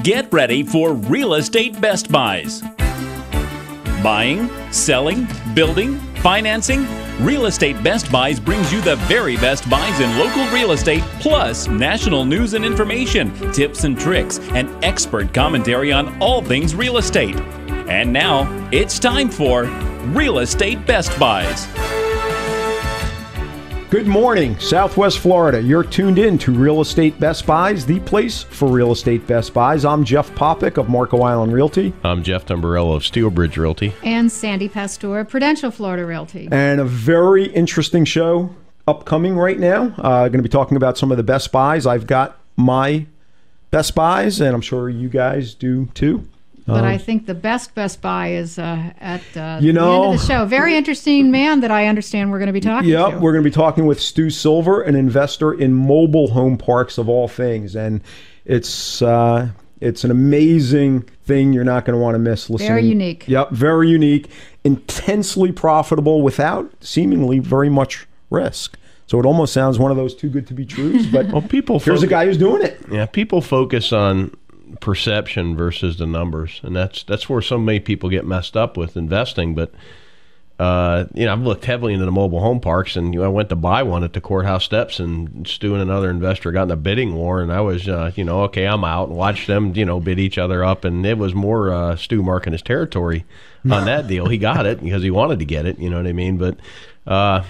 Get ready for Real Estate Best Buys. Buying, selling, building, financing. Real Estate Best Buys brings you the very best buys in local real estate, plus national news and information, tips and tricks, and expert commentary on all things real estate. And now, it's time for Real Estate Best Buys. Good morning, Southwest Florida. You're tuned in to Real Estate Best Buys, the place for Real Estate Best Buys. I'm Jeff Popick of Marco Island Realty. I'm Jeff Tamburello of Steelbridge Realty. And Sandy Pastor, Prudential Florida Realty. And a very interesting show upcoming right now. Going to be talking about some of the best buys. I've got my best buys, and I'm sure you guys do too. But I think the best buy is at the end of the show. Very interesting man that I understand we're going to be talking to. Yep, we're going to be talking with Stu Silver, an investor in mobile home parks of all things. And it's an amazing thing you're not going to want to miss listening. Very unique. Yep, very unique. Intensely profitable without seemingly very much risk. So it almost sounds one of those too good to be truths. But here's a guy who's doing it. Yeah, people focus on perception versus the numbers, and that's where so many people get messed up with investing. But I've looked heavily into the mobile home parks, and I went to buy one at the courthouse steps, and Stu and another investor got in a bidding war, and I was okay, I'm out, and watched them bid each other up, and it was more Stu marking his territory on that deal. He got it because he wanted to get it, you know what I mean? But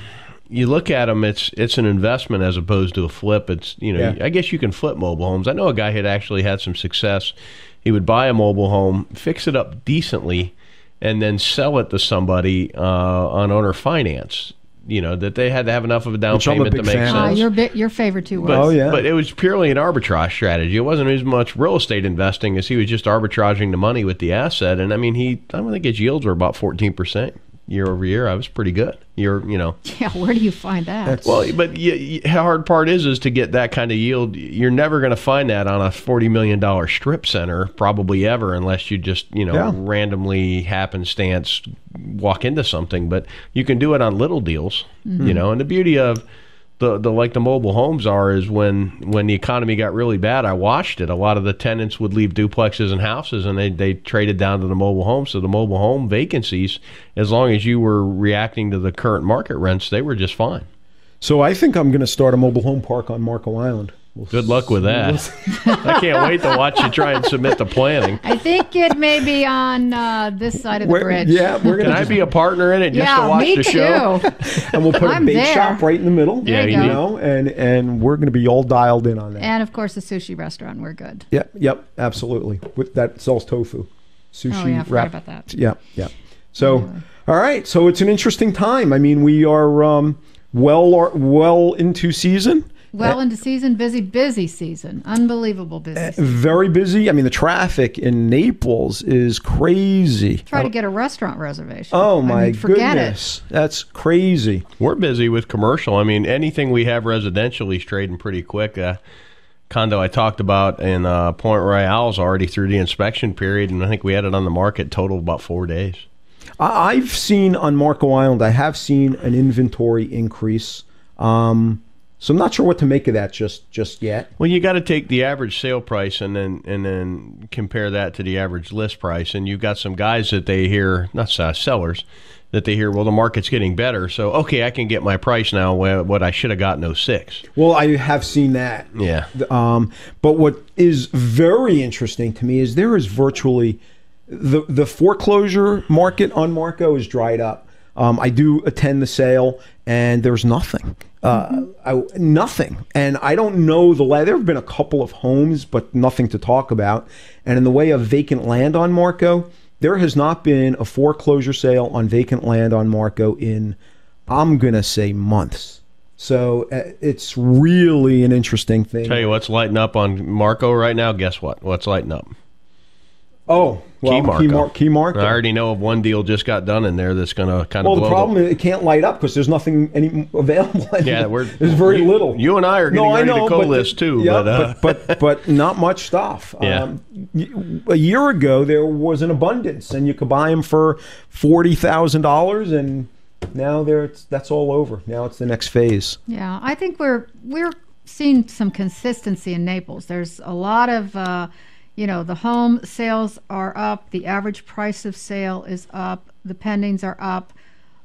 you look at them, it's an investment as opposed to a flip. I guess you can flip mobile homes. I know a guy had actually had some success. He would buy a mobile home, fix it up decently, and then sell it to somebody on owner finance. That they had to have enough of a down payment to make sense. Your favorite two words. Oh, yeah. But it was purely an arbitrage strategy. It wasn't as much real estate investing as he was just arbitraging the money with the asset. And I don't think his yields were about 14%. Year over year, I was pretty good. Yeah, where do you find that? The hard part is to get that kind of yield. You're never going to find that on a $40 million strip center, probably ever, unless you just randomly happenstance walk into something. But you can do it on little deals, And the beauty of the mobile homes is when the economy got really bad, I watched it. A lot of the tenants would leave duplexes and houses, and they traded down to the mobile home. So the mobile home vacancies, as long as you were reacting to the current market rents, they were just fine. So I think I'm going to start a mobile home park on Marco Island. Good luck with that. I can't wait to watch you try and submit the planning. I think it may be on this side of the bridge. Yeah, Can I be a partner in it just to watch the show? And we'll put a bait shop right in the middle. There you go. And we're going to be all dialed in on that. And of course, a sushi restaurant. We're good. Yep, absolutely. With that sells tofu, sushi. Oh yeah, I forgot about that. Yeah. So, all right. So it's an interesting time. We are well into season. Well into season, busy season. Unbelievable busy season. Very busy. The traffic in Naples is crazy. Try to get a restaurant reservation. Oh, my forget goodness. That's crazy. We're busy with commercial. Anything we have residentially is trading pretty quick. Condo I talked about in Point Royale is already through the inspection period, and I think we had it on the market total about 4 days. I've seen on Marco Island, I have seen an inventory increase. So I'm not sure what to make of that just yet. Well, you got to take the average sale price and then compare that to the average list price. And you've got some guys that they hear, not sellers, that they hear, well, the market's getting better, so okay, I can get my price now what I should have gotten 06. Well, I have seen that. Yeah. But what is very interesting to me is there is virtually the foreclosure market on Marco is dried up. I do attend the sale, and there's nothing. Nothing. And I don't know there have been a couple of homes, but nothing to talk about. And in the way of vacant land on Marco, there has not been a foreclosure sale on vacant land on Marco in, I'm going to say, months. So it's really an interesting thing. Tell you what's lighting up on Marco right now. Guess what? What's lighting up? Oh, well, Key Marco. I already know of one deal just got done in there that's going to kind of blow. Well, the problem is it can't light up because there's nothing available. Yeah, there's very little. You and I are getting ready to co-list too. Yeah, but not much stuff. Yeah. A year ago, there was an abundance, and you could buy them for $40,000, and now that's all over. Now it's the next phase. Yeah, I think we're seeing some consistency in Naples. There's a lot of the home sales are up, the average price of sale is up, the pendings are up,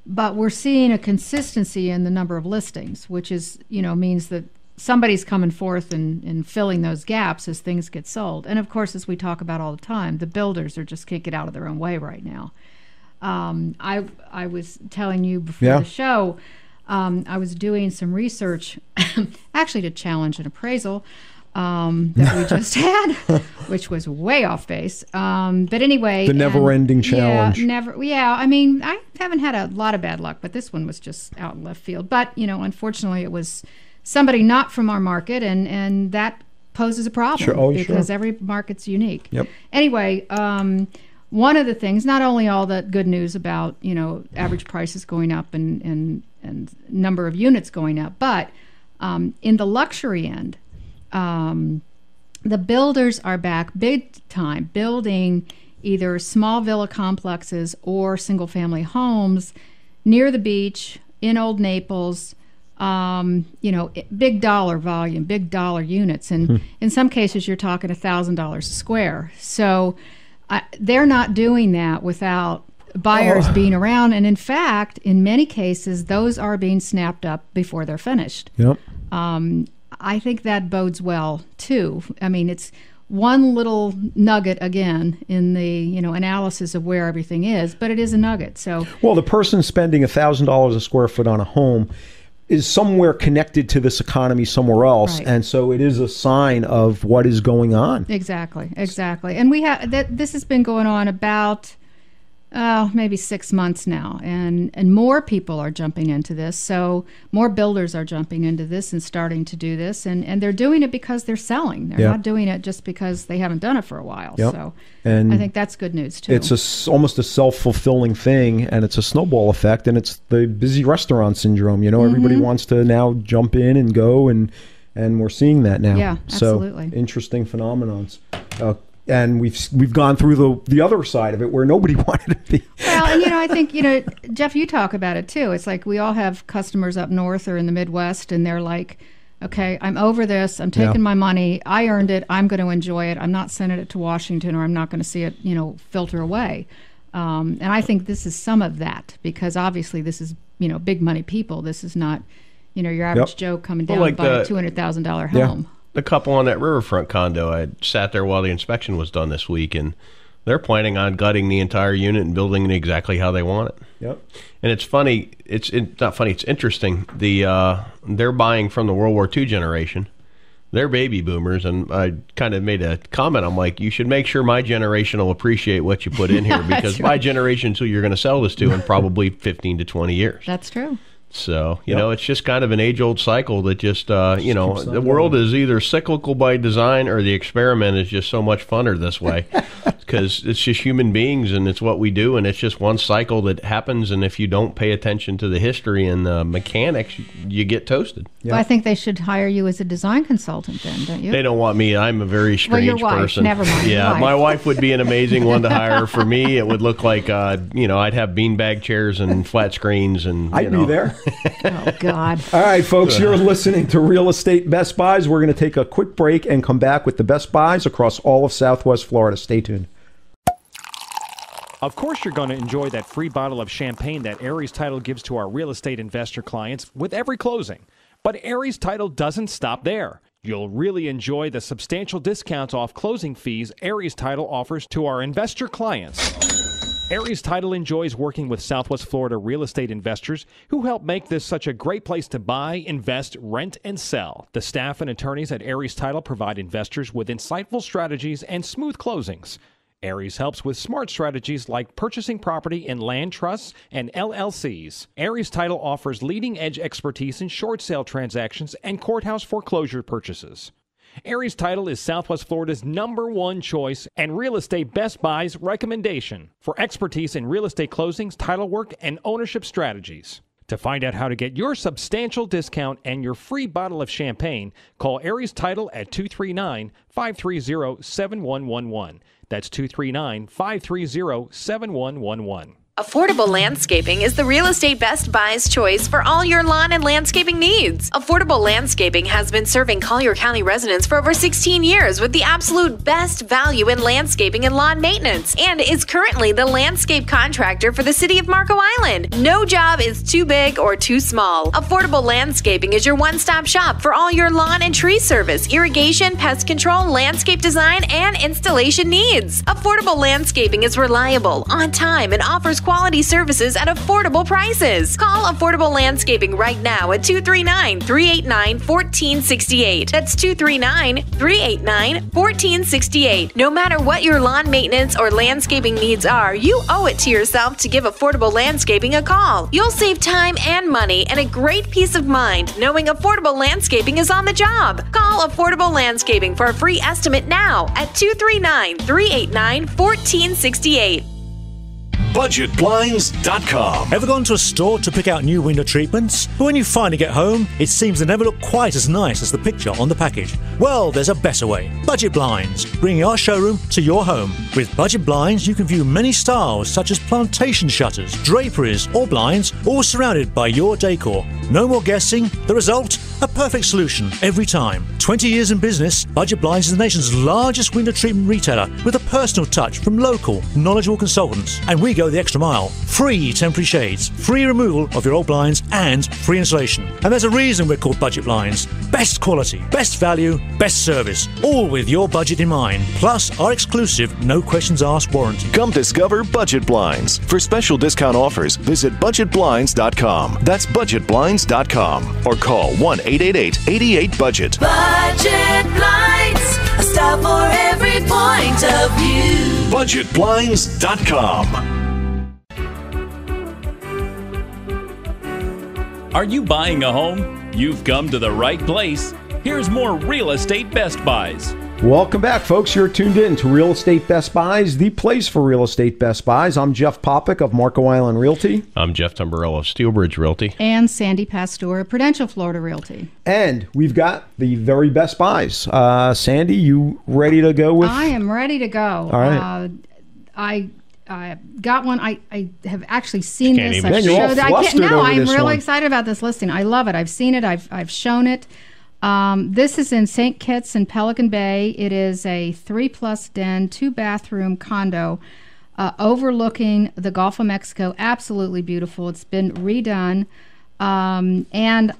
but we're seeing a consistency in the number of listings, which is, means that somebody's coming forth and filling those gaps as things get sold. And of course, as we talk about all the time, the builders are just can't get out of their own way right now. I was telling you before the show, I was doing some research, actually to challenge an appraisal that we just had, which was way off base. But anyway, the never-ending challenge. I mean, I haven't had a lot of bad luck, but this one was just out in left field. But unfortunately, it was somebody not from our market, and that poses a problem because every market's unique. Yep. Anyway, one of the things, not only all the good news about average prices going up and number of units going up, but in the luxury end, the builders are back big time building either small villa complexes or single family homes near the beach in Old Naples. Big dollar volume, big dollar units, and in some cases you're talking $1,000 a square. So they're not doing that without buyers being around, and in fact, in many cases, those are being snapped up before they're finished. Yep. I think that bodes well too. I mean, it's one little nugget again in the analysis of where everything is, but it is a nugget. So, well, the person spending $1,000 a square foot on a home is somewhere connected to this economy somewhere else, right. And so it is a sign of what is going on. Exactly. And we have this has been going on about maybe 6 months now, and more people are jumping into this. So more builders are jumping into this and starting to do this, and they're doing it because they're selling. They're not doing it just because they haven't done it for a while. Yep. So and I think that's good news too. It's almost a self-fulfilling thing, and it's a snowball effect, and it's the busy restaurant syndrome. Everybody wants to now jump in and go, and we're seeing that now. Yeah, absolutely. So interesting phenomenons. And we've gone through the other side of it where nobody wanted to be. Well, and I think Jeff, you talk about it too. It's like we all have customers up north or in the Midwest, and they're like, okay, I'm over this. I'm taking my money. I earned it. I'm going to enjoy it. I'm not sending it to Washington, or I'm not going to see it filter away. And I think this is some of that, because obviously this is big money people. This is not your average Joe coming down to buy a $200,000 home. The couple on that riverfront condo, I sat there while the inspection was done this week, and they're planning on gutting the entire unit and building it exactly how they want it. Yep. And it's funny. It's not funny. It's interesting. They're buying from the World War II generation. They're baby boomers, and I kind of made a comment. I'm like, you should make sure my generation will appreciate what you put in here, because my generation's who you're going to sell this to in probably 15 to 20 years. That's true. So, it's just kind of an age-old cycle that just, the world is either cyclical by design, or the experiment is just so much funner this way, because it's just human beings and it's what we do, and it's just one cycle that happens, and if you don't pay attention to the history and the mechanics, you get toasted. Well, I think they should hire you as a design consultant then, don't you? They don't want me. I'm a very strange your wife, person. Never mind. Yeah, my wife would be an amazing one to hire. For me, it would look like, I'd have beanbag chairs and flat screens, and I'd be there. Oh, God. All right, folks, you're listening to Real Estate Best Buys. We're going to take a quick break and come back with the best buys across all of Southwest Florida. Stay tuned. Of course, you're going to enjoy that free bottle of champagne that Aries Title gives to our real estate investor clients with every closing. But Aries Title doesn't stop there. You'll really enjoy the substantial discounts off closing fees Aries Title offers to our investor clients. Aries Title enjoys working with Southwest Florida real estate investors who help make this such a great place to buy, invest, rent, and sell. The staff and attorneys at Aries Title provide investors with insightful strategies and smooth closings. Aries helps with smart strategies like purchasing property in land trusts and LLCs. Aries Title offers leading-edge expertise in short sale transactions and courthouse foreclosure purchases. Aries Title is Southwest Florida's #1 choice and Real Estate Best Buys recommendation for expertise in real estate closings, title work, and ownership strategies. To find out how to get your substantial discount and your free bottle of champagne, call Aries Title at 239-530-7111. That's 239-530-7111. Affordable Landscaping is the real estate Best Buy's choice for all your lawn and landscaping needs. Affordable Landscaping has been serving Collier County residents for over 16 years with the absolute best value in landscaping and lawn maintenance, and is currently the landscape contractor for the city of Marco Island. No job is too big or too small. Affordable Landscaping is your one-stop shop for all your lawn and tree service, irrigation, pest control, landscape design, and installation needs. Affordable Landscaping is reliable, on time, and offers quality services at affordable prices. Call Affordable Landscaping right now at 239-389-1468. That's 239-389-1468. No matter what your lawn maintenance or landscaping needs are, you owe it to yourself to give Affordable Landscaping a call. You'll save time and money and a great peace of mind knowing Affordable Landscaping is on the job. Call Affordable Landscaping for a free estimate now at 239-389-1468. BudgetBlinds.com. Ever gone to a store to pick out new window treatments? But when you finally get home, it seems they never look quite as nice as the picture on the package. Well, there's a better way. Budget Blinds, bringing our showroom to your home. With Budget Blinds, you can view many styles such as plantation shutters, draperies, or blinds, all surrounded by your decor. No more guessing. The result? A perfect solution every time. 20 years in business, Budget Blinds is the nation's largest window treatment retailer with a personal touch from local, knowledgeable consultants. And we go the extra mile. Free temporary shades, free removal of your old blinds, and free installation. And there's a reason we're called Budget Blinds. Best quality, best value, best service, all with your budget in mind. Plus our exclusive no questions asked warranty. Come discover Budget Blinds. For special discount offers, visit BudgetBlinds.com. That's BudgetBlinds.com. Or call 1-888-88-BUDGET. Budget Blinds, a style for every point of view. BudgetBlinds.com. Are you buying a home? You've come to the right place. Here's more Real Estate Best Buys. Welcome back, folks. You're tuned in to Real Estate Best Buys, the place for Real Estate Best Buys. I'm Jeff Popick of Marco Island Realty. I'm Jeff Tamburello of Steelbridge Realty. And Sandy Pastor, Prudential Florida Realty. And we've got the very best buys. Sandy, you ready to go with? I am ready to go. All right. I got one. I have actually seen this. Man, you're all flustered over I'm this really one. excited about this listing. I love it. I've seen it. I've shown it. This is in St. Kitts in Pelican Bay. It is a 3+ den, 2-bathroom condo overlooking the Gulf of Mexico. Absolutely beautiful. It's been redone. And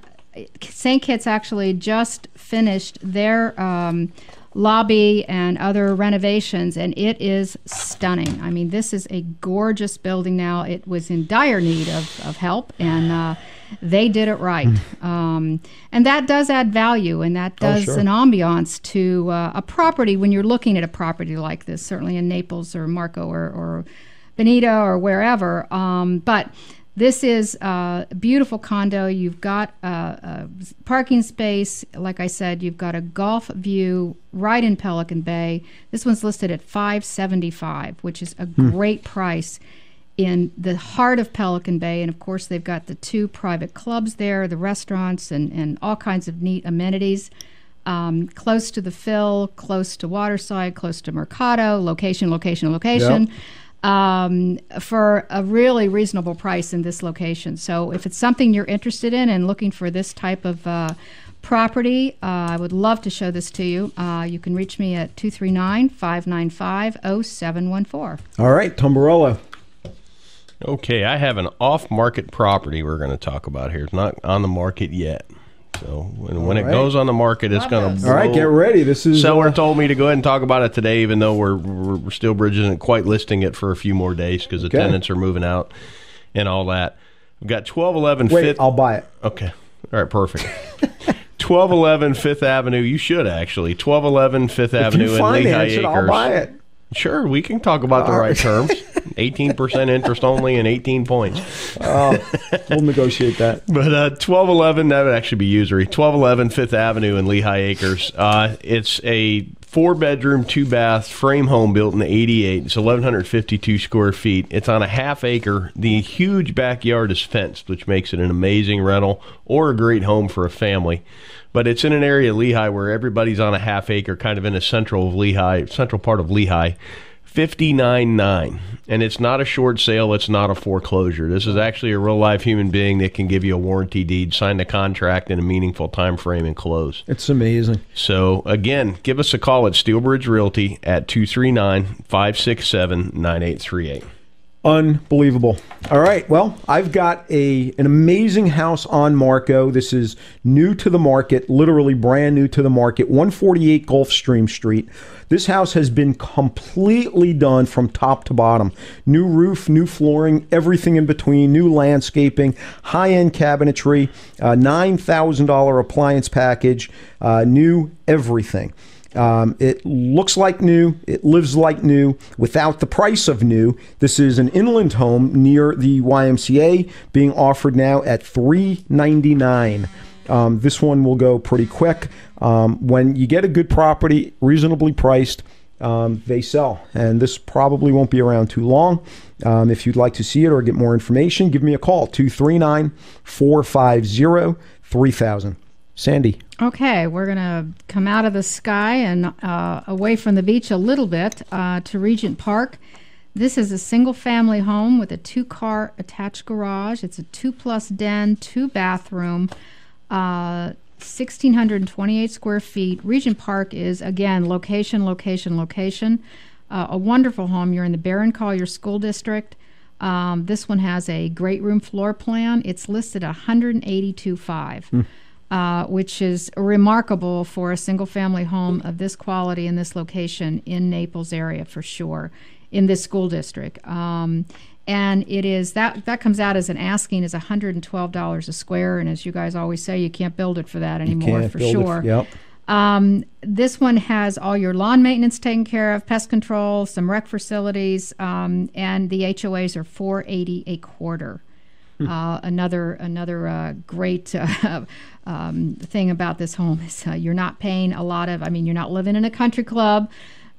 St. Kitts actually just finished their lobby and other renovations, and it is stunning. I mean, this is a gorgeous building now. It was in dire need of help, and they did it right. And that does add value, and that does an ambiance to a property when you're looking at a property like this, certainly in Naples or Marco or Bonita or wherever. But this is a beautiful condo. You've got a parking space. Like I said, you've got a Gulf view right in Pelican Bay. This one's listed at $575, which is a great price in the heart of Pelican Bay. And of course, they've got the 2 private clubs there, the restaurants, and all kinds of neat amenities. Close to the Phil, close to Waterside, close to Mercado, location. Yep. For a really reasonable price in this location. So if it's something you're interested in and looking for this type of property, I would love to show this to you. You can reach me at 239-595-0714. All right, Tamburello. Okay, I have an off-market property we're going to talk about here. It's not on the market yet. So when it goes on the market, it's going to blow. All right, get ready. This is Seller told me to go ahead and talk about it today, even though we're Steelbridge isn't quite listing it for a few more days because the tenants are moving out and all that. We've got 1211 Wait, I'll buy it. Okay. All right, perfect. 1211 Fifth Avenue. You should actually. 1211 Fifth Avenue in Lehigh Acres. I'll buy it. Sure, we can talk about the right terms. 18% interest only and 18 points. We'll negotiate that. But 1211, that would actually be usury. 1211 Fifth Avenue in Lehigh Acres. It's a 4-bedroom, 2-bath frame home built in '88. It's 1,152 square feet. It's on a half acre. The huge backyard is fenced, which makes it an amazing rental or a great home for a family. But it's in an area of Lehigh where everybody's on a half acre, kind of in the central part of Lehigh. $59,900. And it's not a short sale. It's not a foreclosure. This is actually a real-life human being that can give you a warranty deed, sign the contract in a meaningful time frame, and close. It's amazing. So, again, give us a call at Steelbridge Realty at 239-567-9838. Unbelievable. All right. Well, I've got an amazing house on Marco. This is new to the market, literally brand new to the market, 148 Gulfstream Street. This house has been completely done from top to bottom. New roof, new flooring, everything in between, new landscaping, high-end cabinetry, $9,000 appliance package, new everything. It looks like new. It lives like new without the price of new. This is an inland home near the YMCA being offered now at $399. This one will go pretty quick. When you get a good property, reasonably priced, they sell. And this probably won't be around too long. If you'd like to see it or get more information, give me a call, 239-450-3000. Sandy. Okay, we're going to come out of the sky and away from the beach a little bit to Regent Park. This is a single-family home with a 2-car attached garage. It's a 2+ den, 2-bathroom, 1,628 square feet. Regent Park is, again, location. A wonderful home. You're in the Barron Collier School District. This one has a great room floor plan. It's listed at $182,500. Which is remarkable for a single-family home of this quality in this location in Naples area for sure, in this school district. And it is that comes out as an asking is $112 a square, and as you guys always say, you can't build it for that anymore for sure. Yep. This one has all your lawn maintenance taken care of, pest control, some rec facilities, and the HOAs are $480 a quarter. Another great thing about this home is you're not paying a lot of, you're not living in a country club,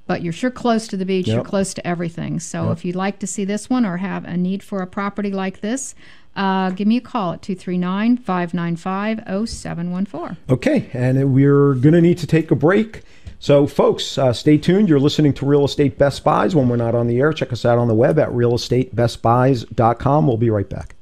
but you're sure close to the beach, You're close to everything. So if you'd like to see this one or have a need for a property like this, give me a call at 239-595-0714. Okay, and we're going to need to take a break. So, folks, stay tuned. You're listening to Real Estate Best Buys. When we're not on the air, check us out on the web at realestatebestbuys.com. We'll be right back.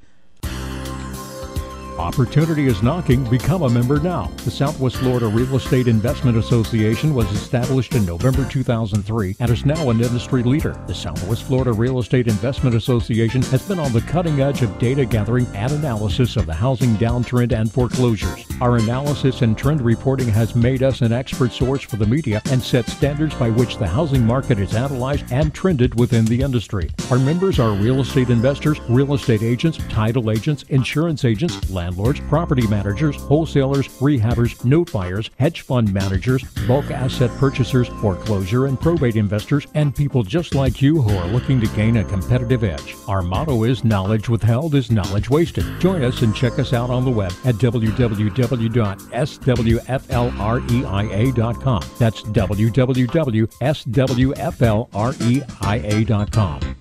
Opportunity is knocking. Become a member now. The Southwest Florida Real Estate Investment Association was established in November 2003 and is now an industry leader. The Southwest Florida Real Estate Investment Association has been on the cutting edge of data gathering and analysis of the housing downtrend and foreclosures. Our analysis and trend reporting has made us an expert source for the media and set standards by which the housing market is analyzed and trended within the industry. Our members are real estate investors, real estate agents, title agents, insurance agents, landlords, property managers, wholesalers, rehabbers, note buyers, hedge fund managers, bulk asset purchasers, foreclosure and probate investors, and people just like you who are looking to gain a competitive edge. Our motto is knowledge withheld is knowledge wasted. Join us and check us out on the web at www.swflreia.com. That's www.swflreia.com.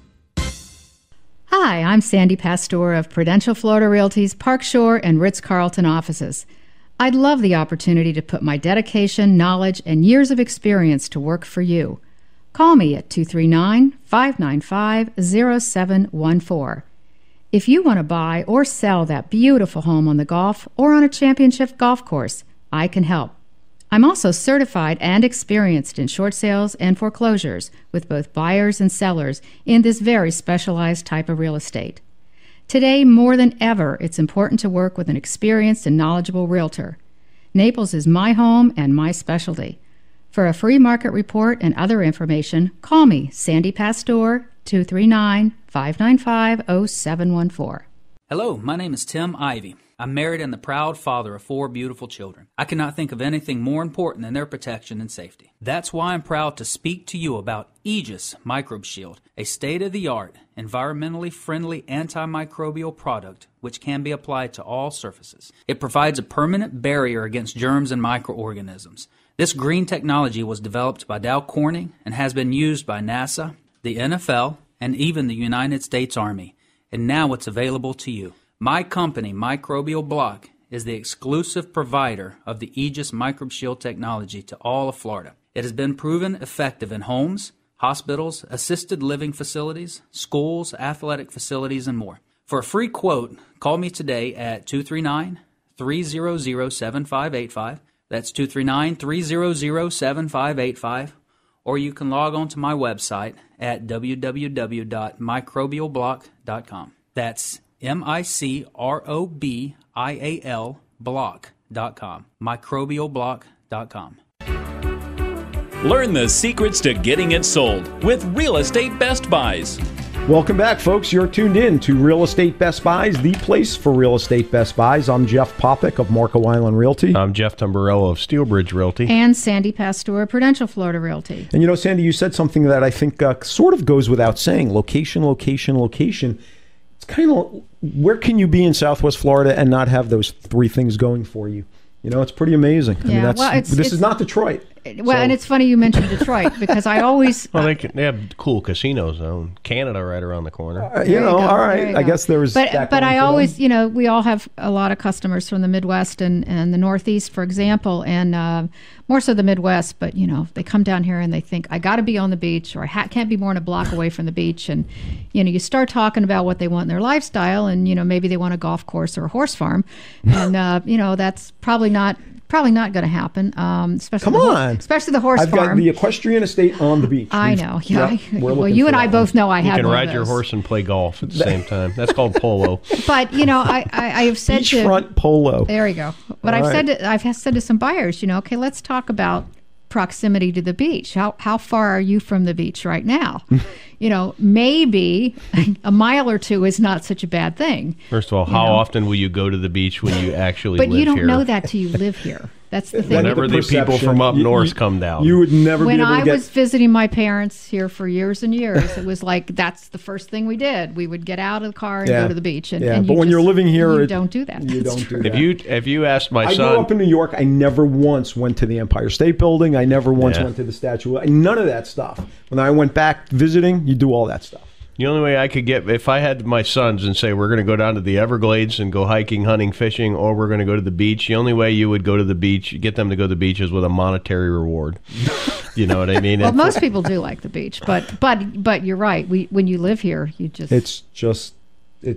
Hi, I'm Sandy Pastor of Prudential Florida Realty's Park Shore and Ritz-Carlton offices. I'd love the opportunity to put my dedication, knowledge, and years of experience to work for you. Call me at 239-595-0714. If you want to buy or sell that beautiful home on the Gulf or on a championship golf course, I can help. I'm also certified and experienced in short sales and foreclosures with both buyers and sellers in this very specialized type of real estate. Today, more than ever, it's important to work with an experienced and knowledgeable realtor. Naples is my home and my specialty. For a free market report and other information, call me, Sandy Pastor, 239-595-0714. Hello, my name is Tim Ivey. I'm married and the proud father of 4 beautiful children. I cannot think of anything more important than their protection and safety. That's why I'm proud to speak to you about Aegis Microbe Shield, a state-of-the-art, environmentally friendly antimicrobial product which can be applied to all surfaces. It provides a permanent barrier against germs and microorganisms. This green technology was developed by Dow Corning and has been used by NASA, the NFL, and even the United States Army. And now it's available to you. My company, Microbial Block, is the exclusive provider of the Aegis Microbe Shield technology to all of Florida. It has been proven effective in homes, hospitals, assisted living facilities, schools, athletic facilities, and more. For a free quote, call me today at 239-300-7585. That's 239-300-7585. Or you can log on to my website at www.microbialblock.com. That's MICROBIAL block.com. Microbialblock.com. Learn the secrets to getting it sold with Real Estate Best Buys. Welcome back, folks. You're tuned in to Real Estate Best Buys, the place for Real Estate Best Buys. I'm Jeff Popick of Marco Island Realty. I'm Jeff Tamburello of Steelbridge Realty. And Sandy Pastor, Prudential Florida Realty. And you know, Sandy, you said something that I think sort of goes without saying. Location, location, location. It's kind of, where can you be in Southwest Florida and not have those three things going for you? You know, it's pretty amazing. I mean, this is not Detroit. Well, and it's funny you mentioned Detroit because I always... Well, they have cool casinos, though. Canada right around the corner. All right. I guess there was... But I always, we all have a lot of customers from the Midwest and the Northeast, for example, and more so the Midwest. But, they come down here and they think, I got to be on the beach, or I can't be more than a block away from the beach. And, you start talking about what they want in their lifestyle, and, maybe they want a golf course or a horse farm. And, that's probably not going to happen. Especially the horse farm. I've got the equestrian estate on the beach. I know. Yeah. Well, you and I both know I have. You can ride your horse and play golf at the same time. That's called polo. But I have said beachfront polo. There you go. But I've said to some buyers, okay, let's talk about proximity to the beach. How far are you from the beach right now? Maybe a mile or two is not such a bad thing. First of all, how often will you go to the beach when you actually live here? But you don't know that till you live here. That's the thing. Whenever the people from up north come down. You would never be able to get... When I was visiting my parents here for years and years, it was like, that's the first thing we did. We would get out of the car and go to the beach. And but when you're living here... You don't do that. You don't do that. If you asked my son... I grew up in New York. I never once went to the Empire State Building. I never once went to the Statue. None of that stuff. When I went back visiting, you do all that stuff. The only way I could get, if I had my sons and say, we're going to go down to the Everglades and go hiking, hunting, fishing, or we're going to go to the beach, the only way you would go to the beach, get them to go to the beach, is with a monetary reward. You know what I mean? Well, most people do like the beach, but you're right. When you live here, you just... It's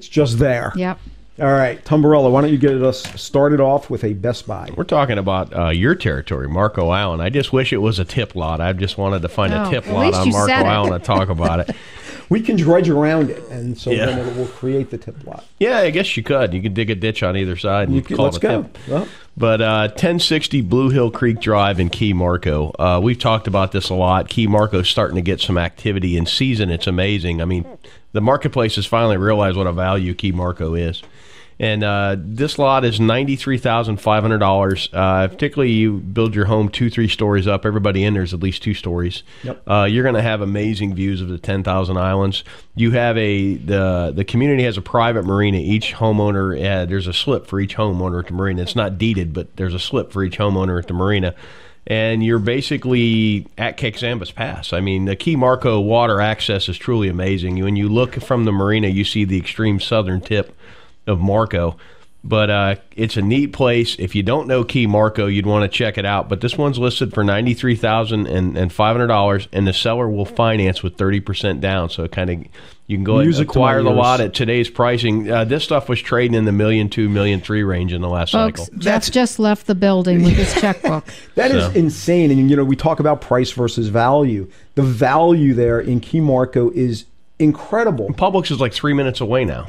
just there. Yep. All right, Tamburello, why don't you get us started off with a Best Buy? We're talking about your territory, Marco Island. I just wish it was a tip lot. I just wanted to find a tip lot on Marco Island to talk about it. We can dredge around it, and so then it will create the tip lot. Yeah, I guess you could. You could dig a ditch on either side and call it a tip. Well. But 1060 Blue Hill Creek Drive in Key Marco. We've talked about this a lot. Key Marco's starting to get some activity in season. It's amazing. I mean, the marketplace has finally realized what a value Key Marco is. And this lot is $93,500. Particularly, you build your home 2-3 stories up. Everybody in there is at least 2 stories. Yep. You're going to have amazing views of the 10,000 islands. You have the community has a private marina. Each homeowner, there's a slip for each homeowner at the marina. It's not deeded, but there's a slip for each homeowner at the marina. And you're basically at Quexambas Pass. I mean, the Key Marco water access is truly amazing. When you look from the marina, you see the extreme southern tip of Marco, but it's a neat place. If you don't know Key Marco, you'd want to check it out. But this one's listed for $93,500, and the seller will finance with 30% down. So you can go ahead and acquire the lot at today's pricing. This stuff was trading in the $1.2 million, $1.3 million range in the last cycle. Jeff just left the building with his checkbook. That is insane. And we talk about price versus value. The value there in Key Marco is incredible. Publix is like 3 minutes away now.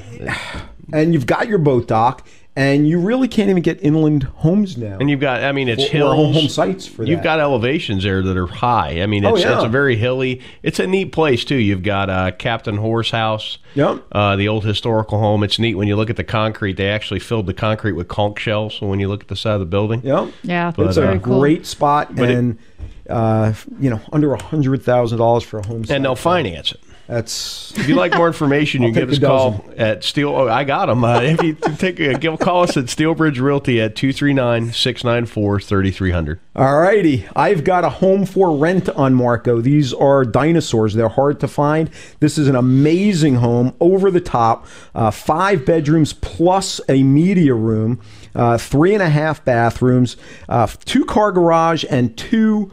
And you've got your boat dock, and you really can't even get inland homes now. And you've got, it's hills. Home sites for that. You've got elevations there that are high. I mean, it's a very hilly. It's a neat place, too. You've got Captain Horse House, the old historical home. It's neat when you look at the concrete. They actually filled the concrete with conch shells when you look at the side of the building. Yeah, it's a great spot, and under $100,000 for a home site. And they'll finance it. If you like more information, you can give us a call at I got them. If you call us at Steelbridge Realty at 239-694-3300. All righty. I've got a home for rent on Marco. These are dinosaurs. They're hard to find. This is an amazing home, over the top, 5 bedrooms plus a media room, 3.5 bathrooms, 2-car garage, and 2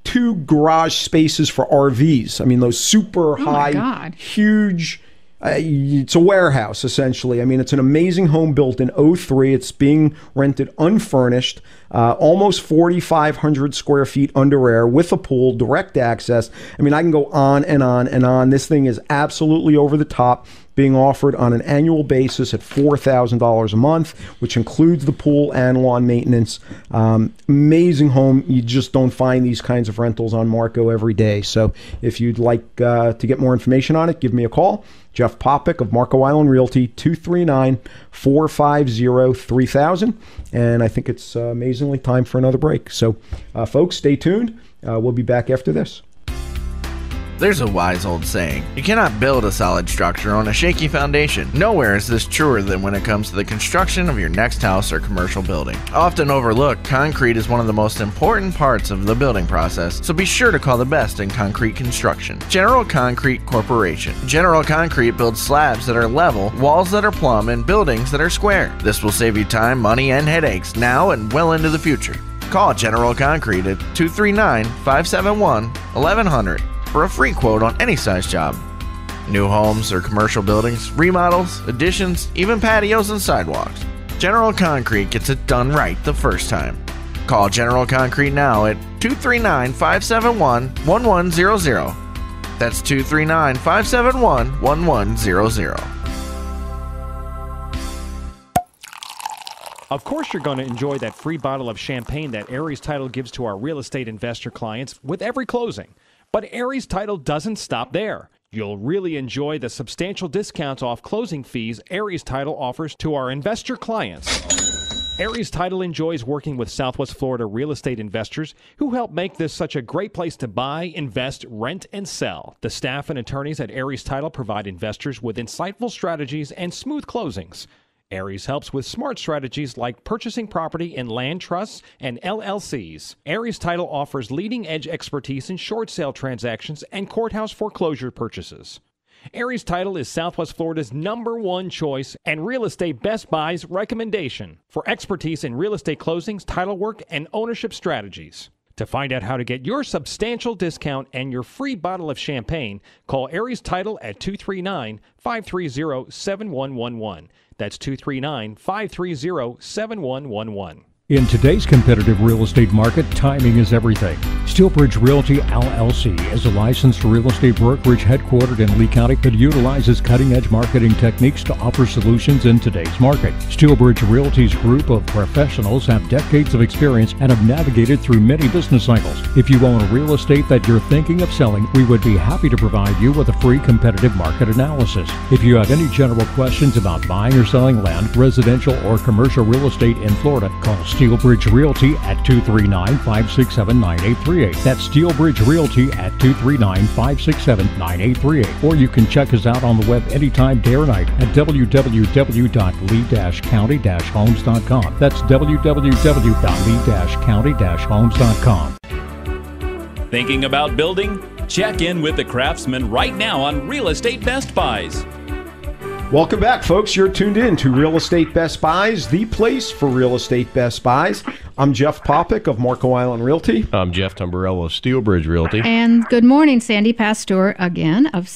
2 garage spaces for RVs. I mean, those super high, God. huge. It's a warehouse, essentially. I mean, it's an amazing home built in 03. It's being rented unfurnished, almost 4,500 square feet under air with a pool, direct access. I mean, I can go on and on and on. This thing is absolutely over the top, being offered on an annual basis at $4,000 a month, which includes the pool and lawn maintenance. Amazing home. You just don't find these kinds of rentals on Marco every day. So if you'd like to get more information on it, give me a call. Jeff Popick of Marco Island Realty, 239-450-3000. And I think it's amazingly time for another break. So, folks, stay tuned. We'll be back after this. There's a wise old saying, you cannot build a solid structure on a shaky foundation. Nowhere is this truer than when it comes to the construction of your next house or commercial building. Often overlooked, concrete is one of the most important parts of the building process, so be sure to call the best in concrete construction. General Concrete Corporation. General Concrete builds slabs that are level, walls that are plumb, and buildings that are square. This will save you time, money, and headaches now and well into the future. Call General Concrete at 239-571-1100. for a free quote on any size job. New homes or commercial buildings, remodels, additions, even patios and sidewalks. General Concrete gets it done right the first time. Call General Concrete now at 239-571-1100. That's 239-571-1100. Of course, you're going to enjoy that free bottle of champagne that Aries Title gives to our real estate investor clients with every closing. But Aries Title doesn't stop there. You'll really enjoy the substantial discounts off closing fees Aries Title offers to our investor clients. Aries Title enjoys working with Southwest Florida real estate investors who help make this such a great place to buy, invest, rent, and sell. The staff and attorneys at Aries Title provide investors with insightful strategies and smooth closings. Aries helps with smart strategies like purchasing property in land trusts and LLCs. Aries Title offers leading-edge expertise in short sale transactions and courthouse foreclosure purchases. Aries Title is Southwest Florida's #1 choice and Real Estate Best Buy's recommendation for expertise in real estate closings, title work, and ownership strategies. To find out how to get your substantial discount and your free bottle of champagne, call Aries Title at 239-530-7111. That's 239-530-7111. In today's competitive real estate market, timing is everything. Steelbridge Realty LLC is a licensed real estate brokerage headquartered in Lee County that utilizes cutting-edge marketing techniques to offer solutions in today's market. Steelbridge Realty's group of professionals have decades of experience and have navigated through many business cycles. If you own real estate that you're thinking of selling, we would be happy to provide you with a free competitive market analysis. If you have any general questions about buying or selling land, residential or commercial real estate in Florida, call Steelbridge Realty at 239-567-9838. That's Steelbridge Realty at 239-567-9838. Or you can check us out on the web anytime, day or night at www.lee-county-homes.com. That's www.lee-county-homes.com. Thinking about building? Check in with the Craftsman right now on Real Estate Best Buys. Welcome back, folks. You're tuned in to Real Estate Best Buys, the place for real estate best buys. I'm Jeff Popick of Marco Island Realty. I'm Jeff Tamburello of Steelbridge Realty. And good morning, Sandy Pastor again of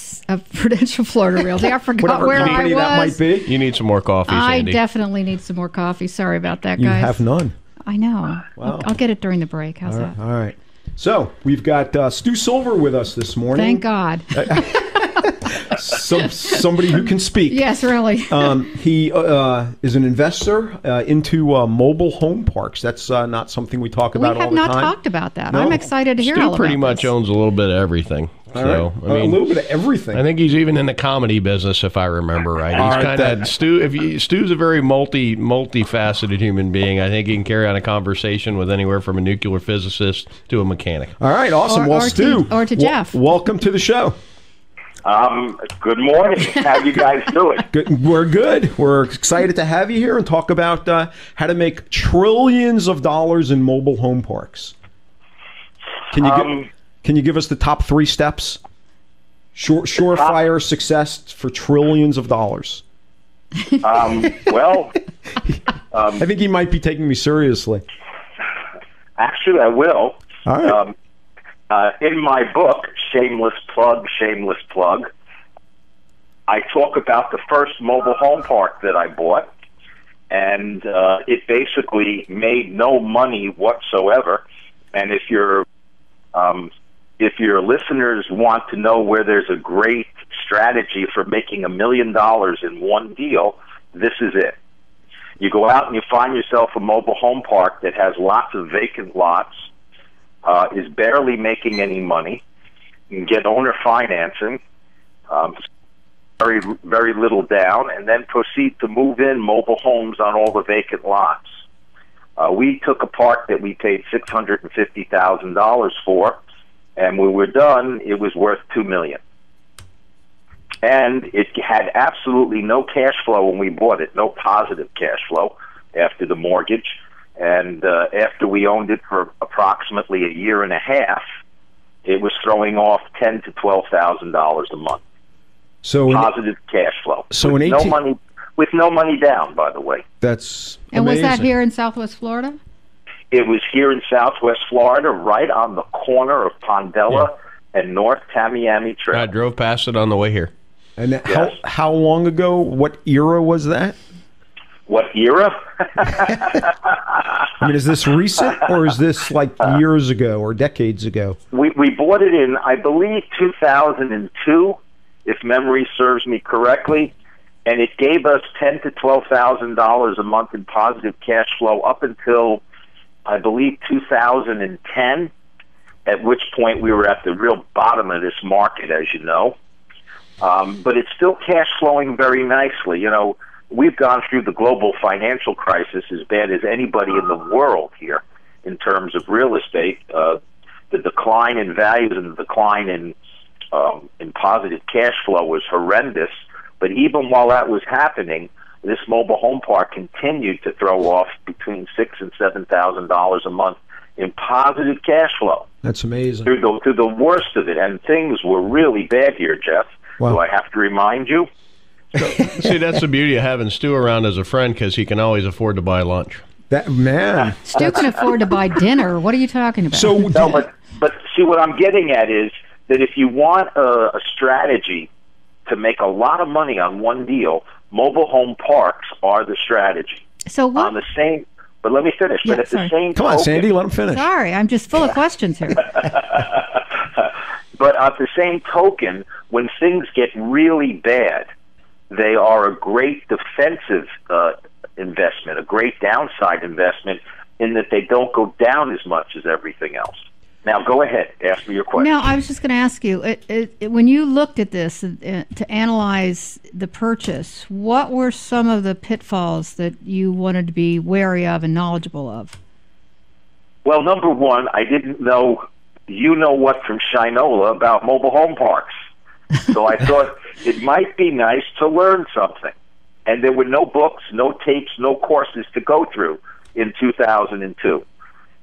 Prudential Florida Realty. I forgot where I was. That might be. You need some more coffee, Sandy. I definitely need some more coffee. Sorry about that, guys. You have none. I know. Wow. I'll get it during the break. How's that? All right. So we've got Stu Silver with us this morning. Thank God. Somebody who can speak. Yes, really. He is an investor into mobile home parks. That's not something we talk about all the time. We have not talked about that. No. I'm excited to hear all about Stu pretty much owns a little bit of everything. So, right. I mean, a little bit of everything. I think he's even in the comedy business, if I remember right. He's kind of Stu's a very multifaceted human being. I think he can carry on a conversation with anywhere from a nuclear physicist to a mechanic. All right, awesome. Stu, or to Jeff. Welcome to the show. Good morning. How you guys doing? Good. We're good. We're excited to have you here and talk about how to make trillions of dollars in mobile home parks. Can you give us the top 3 steps? Surefire success for trillions of dollars. I think he might be taking me seriously. Actually, I will. All right. In my book, Shameless Plug, I talk about the first mobile home park that I bought, and it basically made no money whatsoever. And if your listeners want to know where there's a great strategy for making $1 million in one deal, this is it. You go out and you find yourself a mobile home park that has lots of vacant lots, is barely making any money. You can get owner financing, very, very little down, and then proceed to move in mobile homes on all the vacant lots. We took a park that we paid $650,000 for, and when we were done, it was worth $2 million. And it had absolutely no cash flow when we bought it, no positive cash flow after the mortgage. And after we owned it for approximately a year and a half, it was throwing off $10,000 to $12,000 a month. So positive cash flow. So with in with no money down, by the way. That's And amazing. was that here in Southwest Florida? It was here in Southwest Florida, right on the corner of Pondella and North Tamiami Trail. I drove past it on the way here. And how long ago? What era was that? What era? I mean, is this recent or is this like years ago or decades ago? We bought it in, I believe, 2002, if memory serves me correctly, and it gave us $10,000 to $12,000 a month in positive cash flow up until, I believe, 2010, at which point we were at the real bottom of this market, as you know. But it's still cash flowing very nicely. You know, we've gone through the global financial crisis as bad as anybody in the world here in terms of real estate. The decline in values and the decline in positive cash flow was horrendous. But even while that was happening, this mobile home park continued to throw off between $6,000 and $7,000 a month in positive cash flow. That's amazing. Through the worst of it, and things were really bad here, Jeff. Wow. Do I have to remind you? See, that's the beauty of having Stu around as a friend, because he can always afford to buy lunch. That man, Stu can afford to buy dinner. What are you talking about? So, no, but see, what I'm getting at is that if you want a strategy to make a lot of money on one deal, mobile home parks are the strategy. So what? On the same, but let me finish. Yeah, but at sorry. the same come on, token, Sandy, let him finish. Sorry, I'm just full of questions here. But at the same token, when things get really bad, they are a great defensive investment, a great downside investment, in that they don't go down as much as everything else. Now, go ahead. Ask me your question. No, I was just going to ask you, when you looked at this to analyze the purchase, what were some of the pitfalls that you wanted to be wary of and knowledgeable of? Well, number one, I didn't know you-know-what from Shinola about mobile home parks. So I thought it might be nice to learn something. And there were no books, no tapes, no courses to go through in 2002.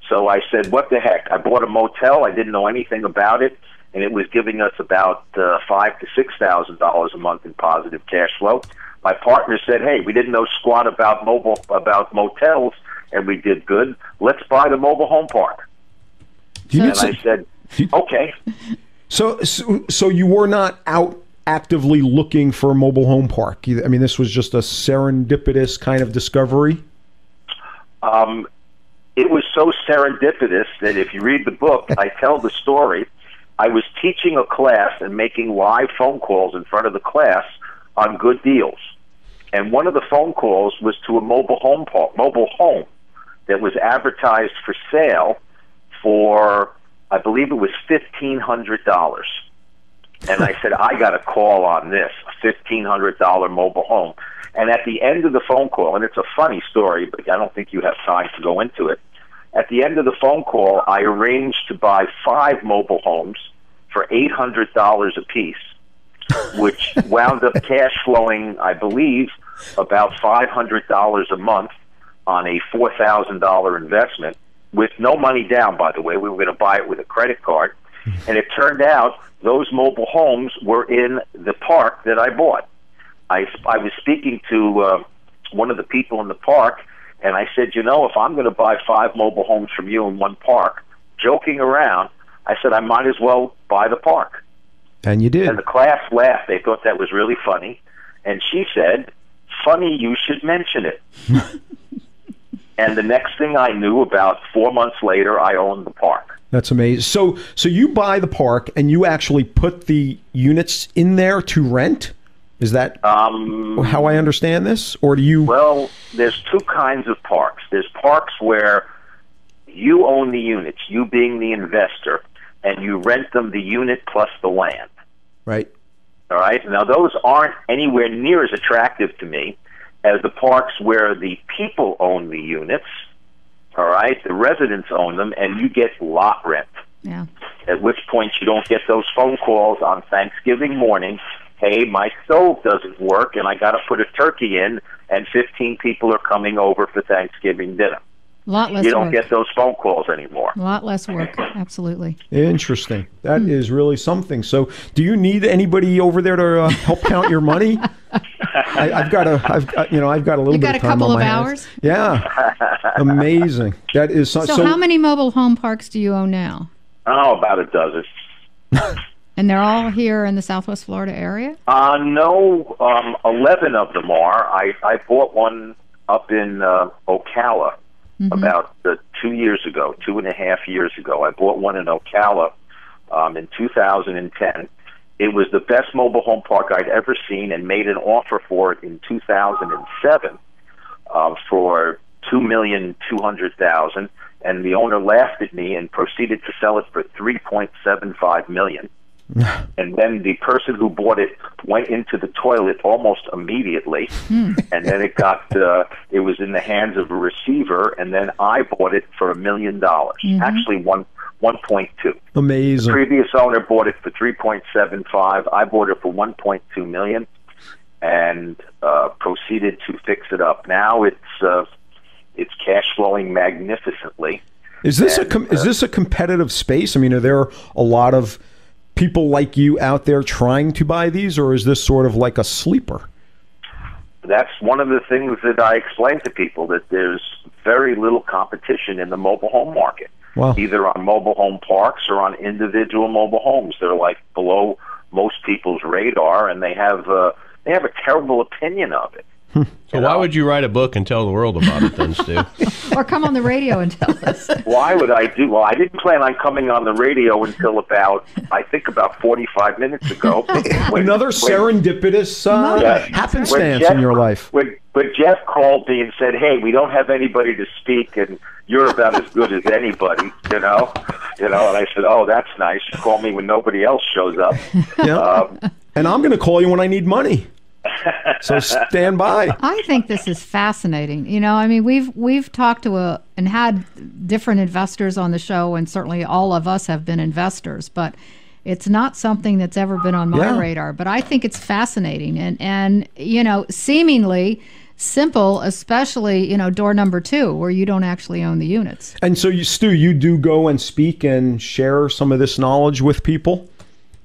So I said, what the heck? I bought a motel. I didn't know anything about it, and it was giving us about $5,000 to $6,000 a month in positive cash flow. My partner said, hey, we didn't know squat about motels, and we did good. Let's buy the mobile home park. And I said, okay. So you were not out actively looking for a mobile home park? I mean, this was just a serendipitous kind of discovery? It was so serendipitous that if you read the book, I tell the story. I was teaching a class and making live phone calls in front of the class on good deals. And one of the phone calls was to a mobile home that was advertised for sale for, I believe it was $1,500. And I said, I got a call on this, a $1,500 mobile home. And at the end of the phone call, and it's a funny story, but I don't think you have time to go into it. At the end of the phone call, I arranged to buy 5 mobile homes for $800 apiece, which wound up cash flowing, I believe, about $500 a month on a $4,000 investment with no money down, by the way. We were going to buy it with a credit card. And it turned out those mobile homes were in the park that I bought. I was speaking to one of the people in the park, and I said, you know, if I'm going to buy 5 mobile homes from you in one park, joking around, I said, I might as well buy the park. And you did. And the class laughed. They thought that was really funny. And she said, funny you should mention it. And the next thing I knew, about 4 months later, I owned the park. That's amazing. So you buy the park and you actually put the units in there to rent? Is that how I understand this? Or do you... Well, there's two kinds of parks. There's parks where you own the units, you being the investor, and you rent them the unit plus the land. Right. All right? Now, those aren't anywhere near as attractive to me as the parks where the people own the units, all right? The residents own them, and you get lot rent. Yeah. At which point you don't get those phone calls on Thanksgiving morning, hey, my stove doesn't work, and I got to put a turkey in, and 15 people are coming over for Thanksgiving dinner. A lot less You don't work. get those phone calls anymore. A lot less work, absolutely. Interesting. That is really something. So, do you need anybody over there to help count your money? I've got a little You bit got of a time couple on of my hands. hours? Yeah. Amazing. That is So how many mobile home parks do you own now? Oh, about a dozen. And they're all here in the Southwest Florida area? No, 11 of them are. I bought one up in Ocala about 2 years ago, 2.5 years ago. I bought one in Ocala in 2010. It was the best mobile home park I'd ever seen, and made an offer for it in 2007 for $2,200,000, and the owner laughed at me and proceeded to sell it for $3.75 million. And then the person who bought it went into the toilet almost immediately, and then it was in the hands of a receiver, and then I bought it for $1 million. Actually, 1.2. Amazing. The previous owner bought it for 3.75. I bought it for 1.2 million, and proceeded to fix it up. Now it's cash flowing magnificently. Is this a competitive space? I mean, are there a lot of people like you out there trying to buy these, or is this sort of like a sleeper? That's one of the things that I explain to people, that there's very little competition in the mobile home market. Wow. Either on mobile home parks or on individual mobile homes. They're like below most people's radar, and they have a terrible opinion of it. So why would you write a book and tell the world about it then, Stu? Or come on the radio and tell us. Why would I do? Well, I didn't plan on coming on the radio until about 45 minutes ago. Another serendipitous happenstance in your life. When Jeff called me and said, hey, we don't have anybody to speak, and you're about as good as anybody, you know, and I said, oh, that's nice. Call me when nobody else shows up. Yeah. And I'm going to call you when I need money. So stand by. I think this is fascinating. You know, I mean, we've talked to and had different investors on the show, and certainly all of us have been investors, but it's not something that's ever been on my radar. But I think it's fascinating and you know, seemingly simple, especially, you know, door number 2, where you don't actually own the units. And so, Stu, you do go and speak and share some of this knowledge with people?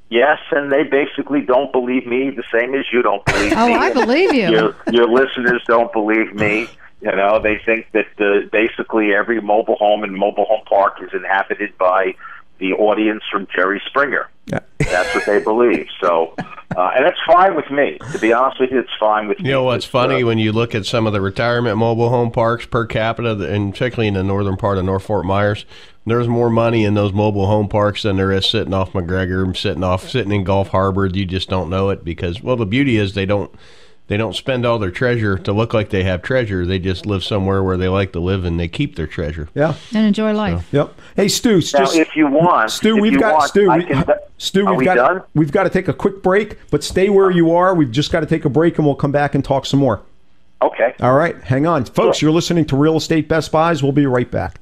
Yes, and they basically don't believe me the same as you don't believe me. Oh, I believe you. Your listeners don't believe me. You know, they think that basically every mobile home and mobile home park is inhabited by the audience from Jerry Springer. Yeah. That's what they believe. So, and that's fine with me. To be honest with you, it's fine with me. You know what's funny, when you look at some of the retirement mobile home parks per capita, and particularly in the northern part of North Fort Myers, there's more money in those mobile home parks than there is sitting off McGregor, sitting in Gulf Harbor. You just don't know it because, well, the beauty is they don't spend all their treasure to look like they have treasure. They just live somewhere where they like to live, and they keep their treasure. Yeah, and enjoy life. So. Yep. Hey, Stu. Now, if you want, Stu, we've got to take a quick break, but stay where you are. We've just got to take a break, and we'll come back and talk some more. Okay. All right. Hang on, folks. You're listening to Real Estate Best Buys. We'll be right back.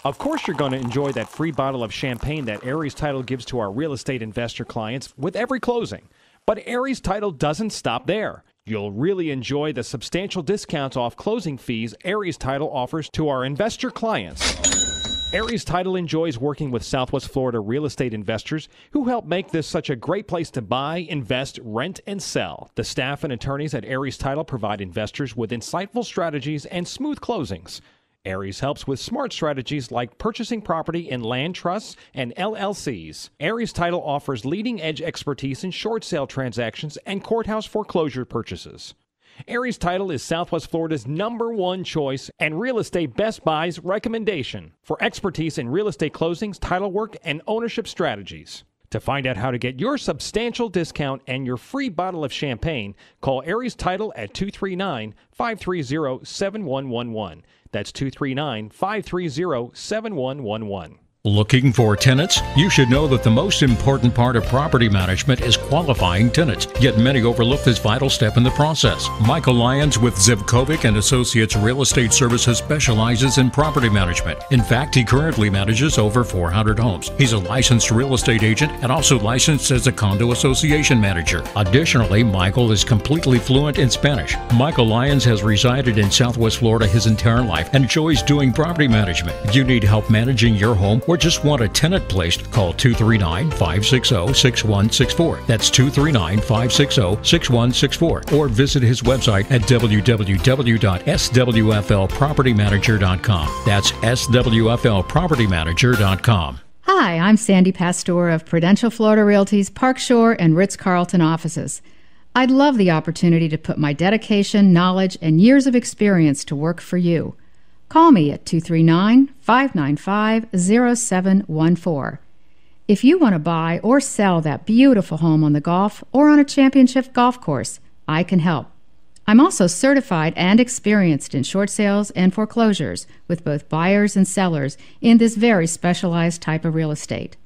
Of course, you're going to enjoy that free bottle of champagne that Aries Title gives to our real estate investor clients with every closing. But Aries Title doesn't stop there. You'll really enjoy the substantial discounts off closing fees Aries Title offers to our investor clients. Aries Title enjoys working with Southwest Florida real estate investors who help make this such a great place to buy, invest, rent, and sell. The staff and attorneys at Aries Title provide investors with insightful strategies and smooth closings. Aries helps with smart strategies like purchasing property in land trusts and LLCs. Aries Title offers leading-edge expertise in short sale transactions and courthouse foreclosure purchases. Aries Title is Southwest Florida's #1 choice and Real Estate Best Buy's recommendation for expertise in real estate closings, title work, and ownership strategies. To find out how to get your substantial discount and your free bottle of champagne, call Aries Title at 239-530-7111. That's 239-530-7111. Looking for tenants? You should know that the most important part of property management is qualifying tenants, yet many overlook this vital step in the process. Michael Lyons with Zivkovic and Associates Real Estate Services specializes in property management. In fact, he currently manages over 400 homes. He's a licensed real estate agent and also licensed as a condo association manager. Additionally, Michael is completely fluent in Spanish. Michael Lyons has resided in Southwest Florida his entire life and enjoys doing property management. If you need help managing your home or just want a tenant placed, call 239-560-6164. That's 239-560-6164. Or visit his website at www.swflpropertymanager.com. That's swflpropertymanager.com. Hi, I'm Sandy Pastor of Prudential Florida Realty's Park Shore and Ritz-Carlton offices. I'd love the opportunity to put my dedication, knowledge, and years of experience to work for you. Call me at 239-595-0714. If you want to buy or sell that beautiful home on the Gulf or on a championship golf course, I can help. I'm also certified and experienced in short sales and foreclosures with both buyers and sellers in this very specialized type of real estate.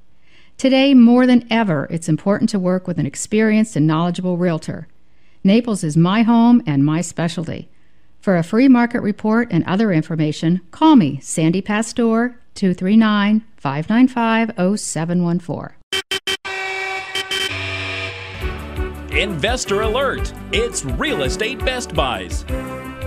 Today, more than ever, it's important to work with an experienced and knowledgeable realtor. Naples is my home and my specialty. For a free market report and other information, call me, Sandy Pastor, 239-595-0714. Investor Alert! It's Real Estate Best Buys.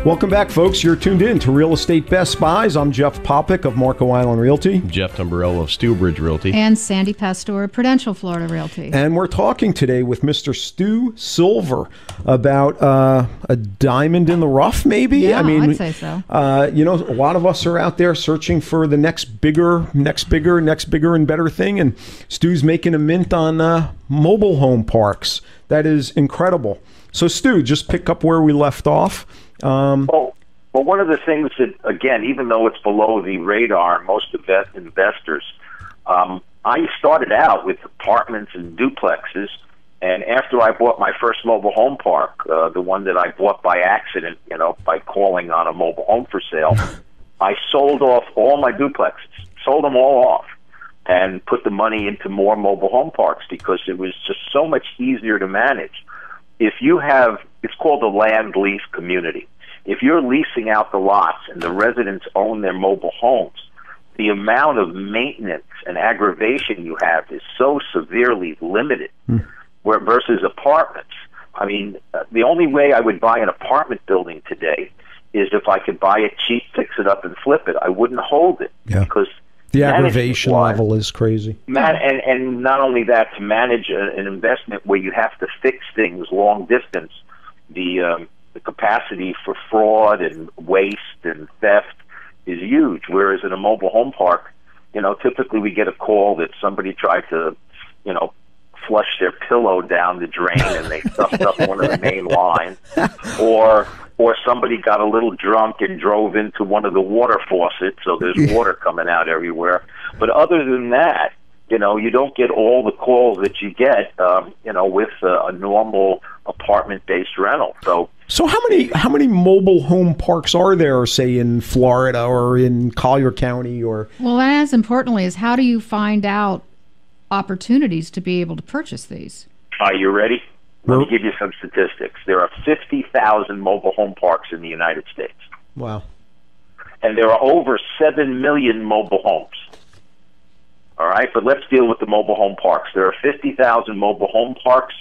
Welcome back, folks. You're tuned in to Real Estate Best Buys. I'm Jeff Popick of Marco Island Realty. Jeff Tumbarello of Steelbridge Realty. And Sandy Pastor of Prudential Florida Realty. And we're talking today with Mr. Stu Silver about a diamond in the rough, maybe? Yeah, I'd say so. You know, a lot of us are out there searching for the next bigger and better thing. And Stu's making a mint on mobile home parks. That is incredible. So, Stu, just pick up where we left off. Well, one of the things that, again, even though it's below the radar, most investors, I started out with apartments and duplexes, and after I bought my first mobile home park, the one that I bought by accident, you know, by calling on a mobile home for sale, I sold off all my duplexes, sold them all off, and put the money into more mobile home parks because it was just so much easier to manage. If you have, it's called a land lease community. If you're leasing out the lots and the residents own their mobile homes, the amount of maintenance and aggravation you have is so severely limited. Where versus apartments, I mean, the only way I would buy an apartment building today is if I could buy it cheap, fix it up, and flip it. I wouldn't hold it because the aggravation level is crazy. And not only that, to manage an investment where you have to fix things long distance, the capacity for fraud and waste and theft is huge. Whereas in a mobile home park, you know, typically we get a call that somebody tried to, you know, flush their pillow down the drain and they stuffed up one of the main lines, or somebody got a little drunk and drove into one of the water faucets, so there's water coming out everywhere. But other than that, you know, you don't get all the calls that you get, you know, with a normal apartment-based rental. So how many mobile home parks are there, say, in Florida or in Collier County? Or well, and as importantly is how do you find out opportunities to be able to purchase these? Are you ready? Let me give you some statistics. There are 50,000 mobile home parks in the United States. Wow. And there are over 7 million mobile homes. All right, but let's deal with the mobile home parks. There are 50,000 mobile home parks,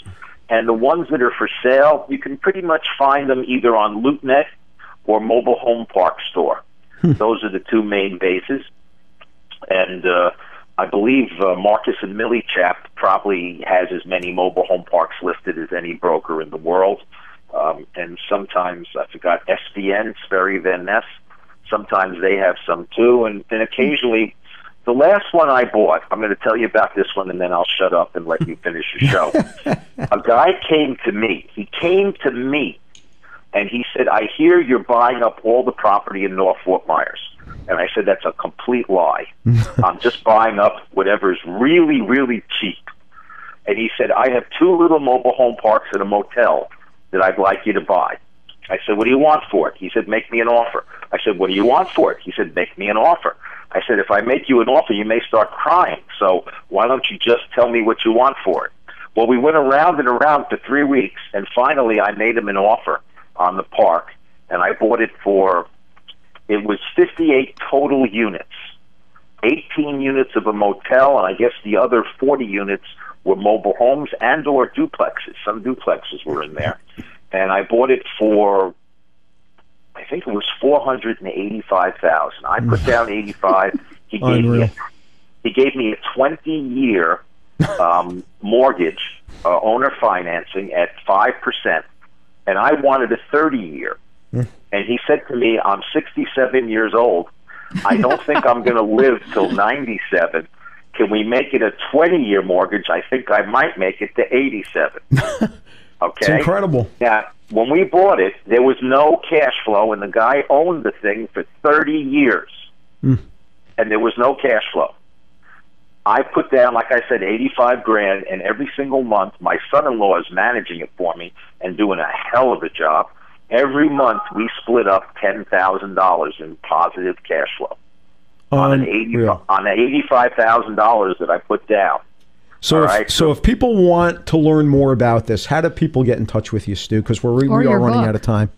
and the ones that are for sale, you can pretty much find them either on LoopNet or Mobile Home Park Store. Those are the two main bases. And I believe Marcus and Millichap probably has as many mobile home parks listed as any broker in the world. And sometimes, I forgot, SVN, Sperry Van Ness, sometimes they have some too, and occasionally. The last one I bought, I'm going to tell you about this one, and then I'll shut up and let you finish your show. A guy came to me. He came to me, and he said, I hear you're buying up all the property in North Fort Myers. And I said, that's a complete lie. I'm just buying up whatever's really, really cheap. And he said, I have 2 little mobile home parks and a motel that I'd like you to buy. I said, what do you want for it? He said, make me an offer. I said, what do you want for it? He said, make me an offer. I said, if I make you an offer, you may start crying. So why don't you just tell me what you want for it? Well, we went around and around for 3 weeks, and finally I made him an offer on the park, and I bought it for, it was 58 total units, 18 units of a motel, and I guess the other 40 units were mobile homes and or duplexes. Some duplexes were in there. And I bought it for, I think it was $485,000. I put down 85. He gave me a 20-year mortgage, owner financing at 5%, and I wanted a 30-year. And he said to me, "I'm 67 years old. I don't think I'm going to live till 97. Can we make it a 20-year mortgage? I think I might make it to 87." Okay, it's incredible. Now, when we bought it, there was no cash flow, and the guy owned the thing for 30 years, and there was no cash flow. I put down, like I said, 85 grand, and every single month, my son-in-law is managing it for me and doing a hell of a job. Every month, we split up $10,000 in positive cash flow on the $85,000 that I put down. So, if people want to learn more about this, how do people get in touch with you, Stu? Because we are running out of time.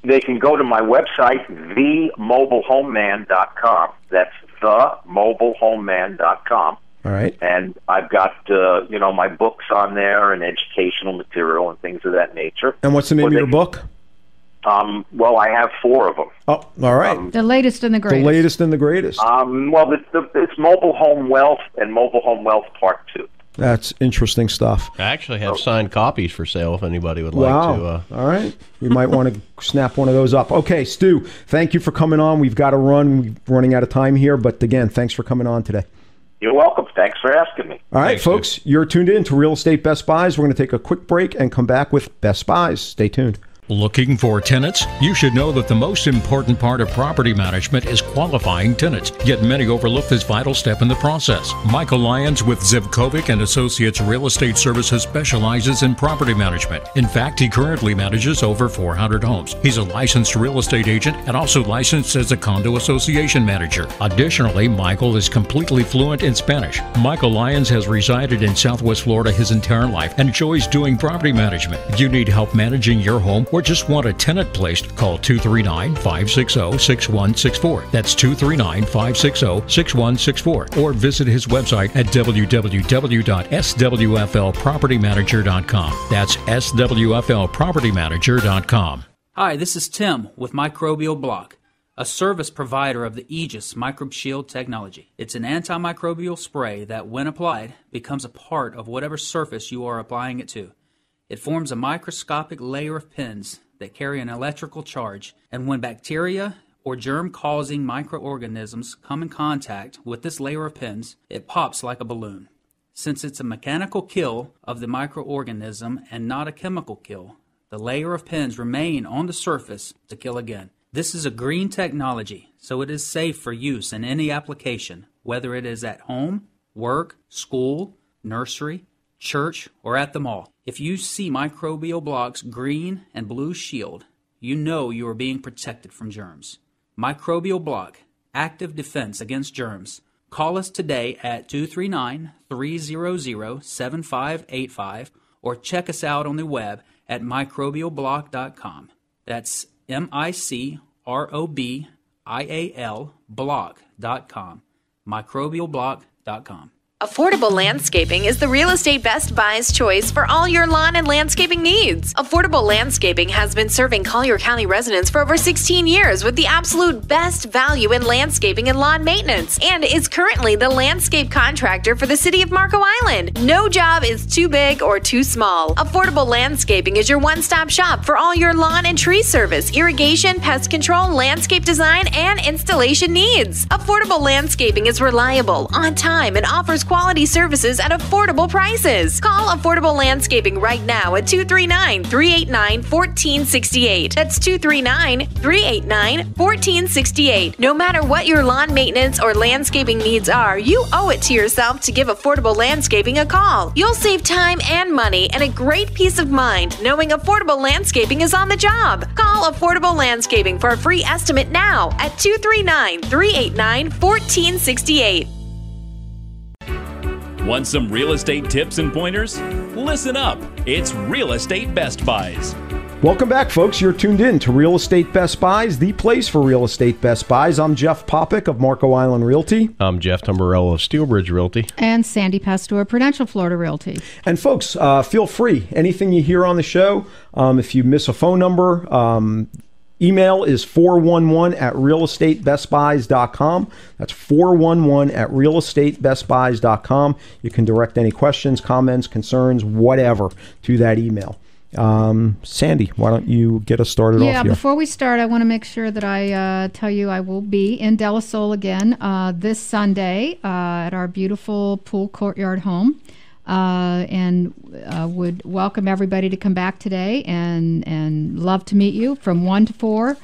They can go to my website, themobilehomeman.com. That's themobilehomeman.com. All right. And I've got my books on there and educational material and things of that nature. And what's the name of your book? Well, I have 4 of them. Oh, all right. The latest and the greatest. The latest and the greatest. Well, it's Mobile Home Wealth and Mobile Home Wealth Part 2. That's interesting stuff. I actually have signed copies for sale if anybody would like to. All right. You might want to snap one of those up. Okay, Stu, thank you for coming on. We've got to run. We're running out of time here. But again, thanks for coming on today. You're welcome. Thanks for asking me. All right, folks, Stu. You're tuned in to Real Estate Best Buys. We're going to take a quick break and come back with Best Buys. Stay tuned. Looking for tenants? You should know that the most important part of property management is qualifying tenants, yet many overlook this vital step in the process. Michael Lyons with Zivkovic and Associates Real Estate Services specializes in property management. In fact, he currently manages over 400 homes. He's a licensed real estate agent and also licensed as a condo association manager. Additionally, Michael is completely fluent in Spanish. Michael Lyons has resided in Southwest Florida his entire life and enjoys doing property management. If you need help managing your home or just want a tenant placed, call 239-560-6164. That's 239-560-6164. Or visit his website at www.swflpropertymanager.com. That's swflpropertymanager.com. Hi, this is Tim with Microbial Block, a service provider of the Aegis Microbe Shield technology. It's an antimicrobial spray that, when applied, becomes a part of whatever surface you are applying it to. It forms a microscopic layer of pins that carry an electrical charge, and when bacteria or germ-causing microorganisms come in contact with this layer of pins, it pops like a balloon. Since it's a mechanical kill of the microorganism and not a chemical kill, the layer of pins remain on the surface to kill again. This is a green technology, so it is safe for use in any application, whether it is at home, work, school, nursery, church, or at the mall. If you see Microbial Block's green and blue shield, you know you are being protected from germs. Microbial Block, active defense against germs. Call us today at 239-300-7585 or check us out on the web at microbialblock.com. That's MICROBIAL block.com. microbialblock.com. Affordable Landscaping is the real estate Best Buy's choice for all your lawn and landscaping needs. Affordable Landscaping has been serving Collier County residents for over 16 years with the absolute best value in landscaping and lawn maintenance, and is currently the landscape contractor for the city of Marco Island. No job is too big or too small. Affordable Landscaping is your one-stop shop for all your lawn and tree service, irrigation, pest control, landscape design, and installation needs. Affordable Landscaping is reliable, on time, and offers quality services at affordable prices. Call Affordable Landscaping right now at 239-389-1468. That's 239-389-1468. No matter what your lawn maintenance or landscaping needs are, you owe it to yourself to give Affordable Landscaping a call. You'll save time and money and a great peace of mind knowing Affordable Landscaping is on the job. Call Affordable Landscaping for a free estimate now at 239-389-1468. Want some real estate tips and pointers? Listen up. It's Real Estate Best Buys. Welcome back, folks. You're tuned in to Real Estate Best Buys, the place for Real Estate Best Buys. I'm Jeff Popick of Marco Island Realty. I'm Jeff Tamburello of Steelbridge Realty. And Sandy Pastor, Prudential Florida Realty. And folks, feel free. Anything you hear on the show, if you miss a phone number, email is 411@realestatebestbuys.com. That's 411@realestatebestbuys.com. You can direct any questions, comments, concerns, whatever to that email. Sandy, why don't you get us started off here? Yeah, before we start, I want to make sure that I tell you I will be in De La Soul again this Sunday at our beautiful pool courtyard home. And would welcome everybody to come back today and love to meet you from 1 to 4.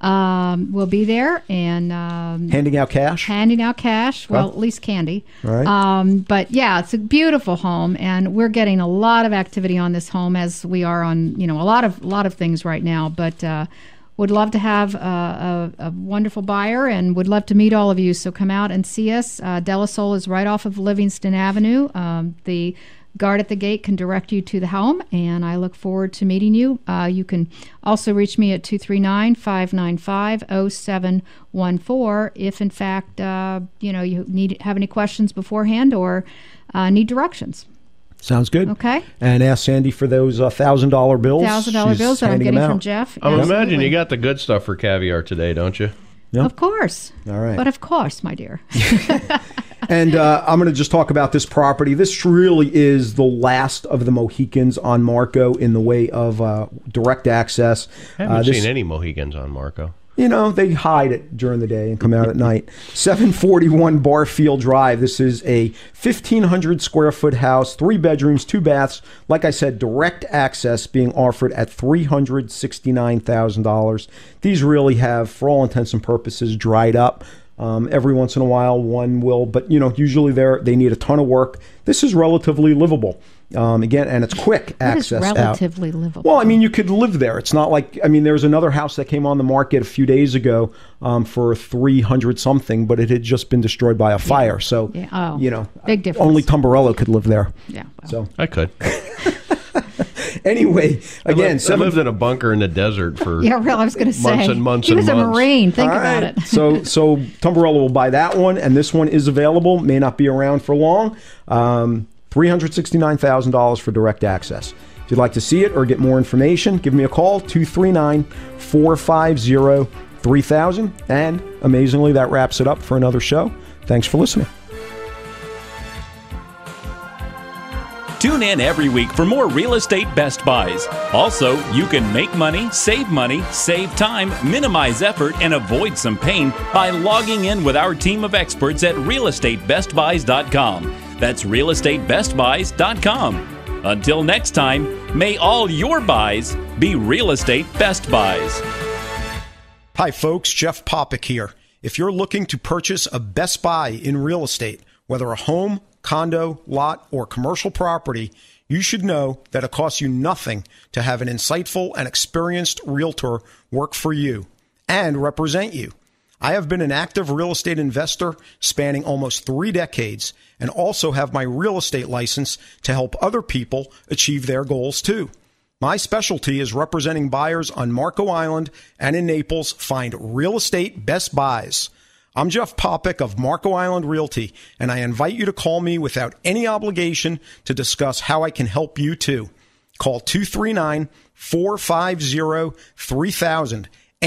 We'll be there and handing out cash. Well, at least candy. Right. But yeah, it's a beautiful home, and we're getting a lot of activity on this home as we are on a lot of things right now. But would love to have a wonderful buyer and would love to meet all of you. So come out and see us. De La Soul is right off of Livingston Avenue. The guard at the gate can direct you to the home, and I look forward to meeting you. You can also reach me at 239-595-0714 if, in fact, you have any questions beforehand or need directions. Sounds good. Okay. And ask Sandy for those $1,000 bills. $1,000 bills that I'm getting from Jeff. I would imagine you got the good stuff for caviar today, don't you? Yep. Of course. All right. But of course, my dear. And I'm going to just talk about this property. This really is the last of the Mohicans on Marco in the way of direct access. I haven't seen any Mohicans on Marco. They hide it during the day and come out at night. 741 Barfield Drive. This is a 1,500 square foot house, 3 bedrooms, 2 baths. Like I said, direct access being offered at $369,000. These really have, for all intents and purposes, dried up. Every once in a while, one will, but usually they need a ton of work. This is relatively livable. Again, and it's quick access out. Relatively livable. Well, you could live there. It's not like, there's another house that came on the market a few days ago for 300 something, but it had just been destroyed by a fire. So, big difference. Only Tamburello could live there. Yeah. Well. So I could. Anyway, again, I lived in a bunker in the desert for I was going to say months and months. He was and a months. Marine. Think about it. So Tamburello will buy that one, and this one is available. May not be around for long. $369,000 for direct access. If you'd like to see it or get more information, give me a call, 239-450-3000. And amazingly, that wraps it up for another show. Thanks for listening. Tune in every week for more Real Estate Best Buys. Also, you can make money, save time, minimize effort, and avoid some pain by logging in with our team of experts at realestatebestbuys.com. That's realestatebestbuys.com. Until next time, may all your buys be Real Estate Best Buys. Hi, folks. Jeff Popick here. If you're looking to purchase a Best Buy in real estate, whether a home, condo, lot, or commercial property, you should know that it costs you nothing to have an insightful and experienced realtor work for you and represent you. I have been an active real estate investor spanning almost 3 decades and also have my real estate license to help other people achieve their goals too. My specialty is representing buyers on Marco Island and in Naples find Real Estate Best Buys. I'm Jeff Popick of Marco Island Realty, and I invite you to call me without any obligation to discuss how I can help you too. Call 239-450-3000